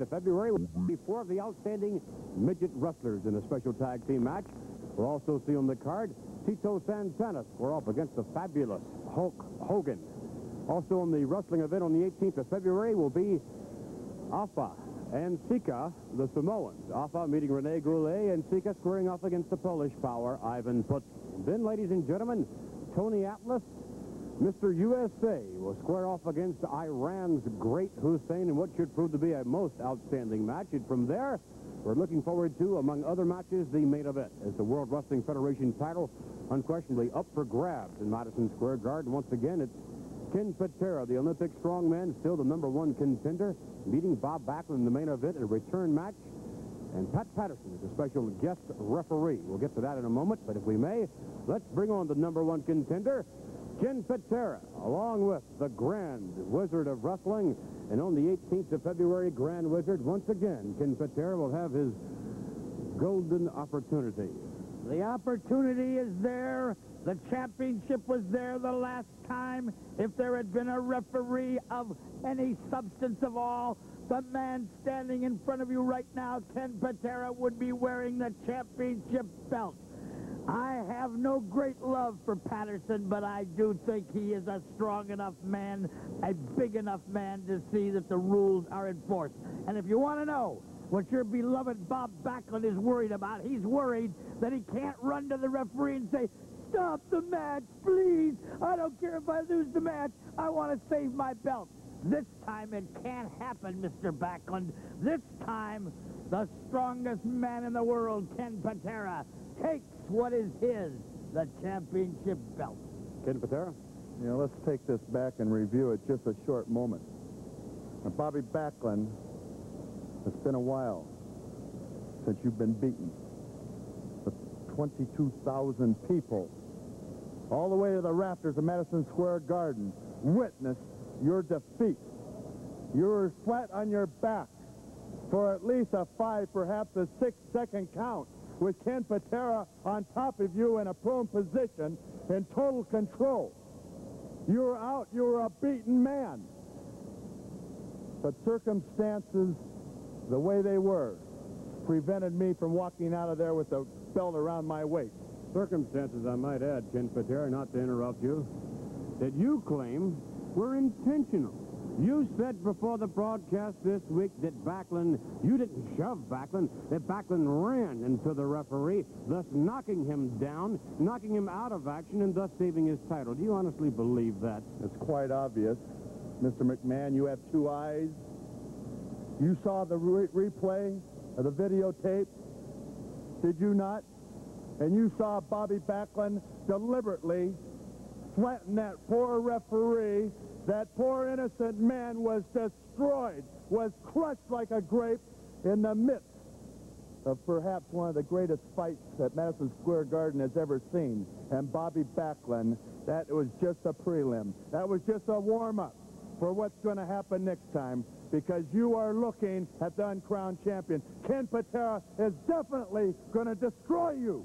February will be four of the outstanding midget wrestlers in a special tag team match. We'll also see on the card Tito Santana square off against the fabulous Hulk Hogan. Also on the wrestling event on the 18th of February will be Afa and Sika, the Samoans. Afa meeting Rene Goulet, and Sika squaring off against the Polish power Ivan Putkin. Then, ladies and gentlemen, Tony Atlas, Mr. USA, will square off against Iran's great Hussein in what should prove to be a most outstanding match. And from there, we're looking forward to, among other matches, the main event as the World Wrestling Federation title unquestionably up for grabs in Madison Square Garden. Once again, it's Ken Patera, the Olympic strongman, still the #1 contender, meeting Bob Backlund in the main event in a return match. And Pat Patterson is a special guest referee. We'll get to that in a moment, but if we may, let's bring on the #1 contender, Ken Patera, along with the Grand Wizard of Wrestling. And on the 18th of February, Grand Wizard, once again, Ken Patera will have his golden opportunity. The opportunity is there. The championship was there the last time. If there had been a referee of any substance of all, the man standing in front of you right now, Ken Patera, would be wearing the championship belt. I have no great love for Patterson, but I do think he is a strong enough man, a big enough man to see that the rules are enforced. And if you want to know what your beloved Bob Backlund is worried about, he's worried that he can't run to the referee and say, "Stop the match, please. I don't care if I lose the match. I want to save my belt." This time it can't happen, Mr. Backlund. This time, the strongest man in the world, Ken Patera, takes what is his, the championship belt. Ken Patera? You know, let's take this back and review it just a short moment. Now, Bobby Backlund, it's been a while since you've been beaten. But 22,000 people, all the way to the rafters of Madison Square Garden, witnessed your defeat. You were flat on your back for at least a 5, perhaps a 6-second count, with Ken Patera on top of you in a prone position in total control. You were out. You were a beaten man. But circumstances, the way they were, prevented me from walking out of there with the belt around my waist. Circumstances, I might add, Ken Patera, not to interrupt you, that you claim were intentional. You said before the broadcast this week that Backlund, you didn't shove Backlund, that Backlund ran into the referee, thus knocking him down, knocking him out of action, and thus saving his title. Do you honestly believe that? It's quite obvious. Mr. McMahon, you have 2 eyes. You saw the replay of the videotape, did you not? And you saw Bobby Backlund deliberately flatten that poor referee. That poor innocent man was destroyed, was crushed like a grape in the midst of perhaps one of the greatest fights that Madison Square Garden has ever seen. And Bobby Backlund, that was just a prelim. That was just a warm-up for what's going to happen next time, because you are looking at the uncrowned champion. Ken Patera is definitely going to destroy you.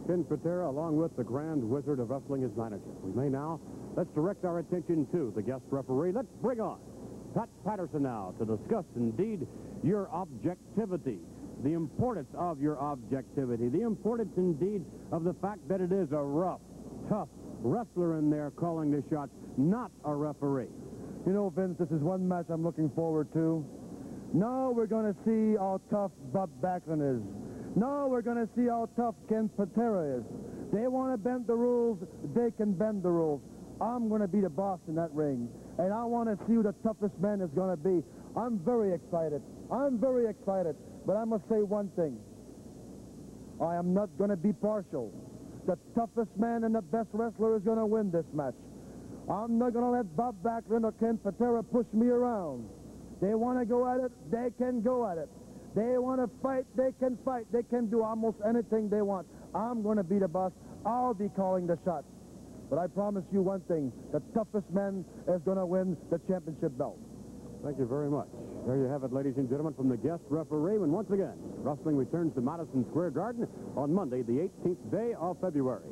Ken Patera, along with the Grand Wizard of Wrestling, his manager. We may now, let's direct our attention to the guest referee. Let's bring on Pat Patterson now to discuss, indeed, your objectivity, the importance of your objectivity, the importance, indeed, of the fact that it is a rough, tough wrestler in there calling the shots, not a referee. You know, Vince, this is one match I'm looking forward to. Now we're going to see how tough Bob Backlund is. Now we're going to see how tough Ken Patera is. They want to bend the rules, they can bend the rules. I'm going to be the boss in that ring, and I want to see who the toughest man is going to be. I'm very excited. I'm very excited. But I must say one thing. I am not going to be partial. The toughest man and the best wrestler is going to win this match. I'm not going to let Bob Backlund or Ken Patera push me around. They want to go at it, they can go at it. They want to fight, they can fight. They can do almost anything they want. I'm going to be the boss. I'll be calling the shots. But I promise you one thing, the toughest man is going to win the championship belt. Thank you very much. There you have it, ladies and gentlemen, from the guest referee. And once again, wrestling returns to Madison Square Garden on Monday, the 18th day of February.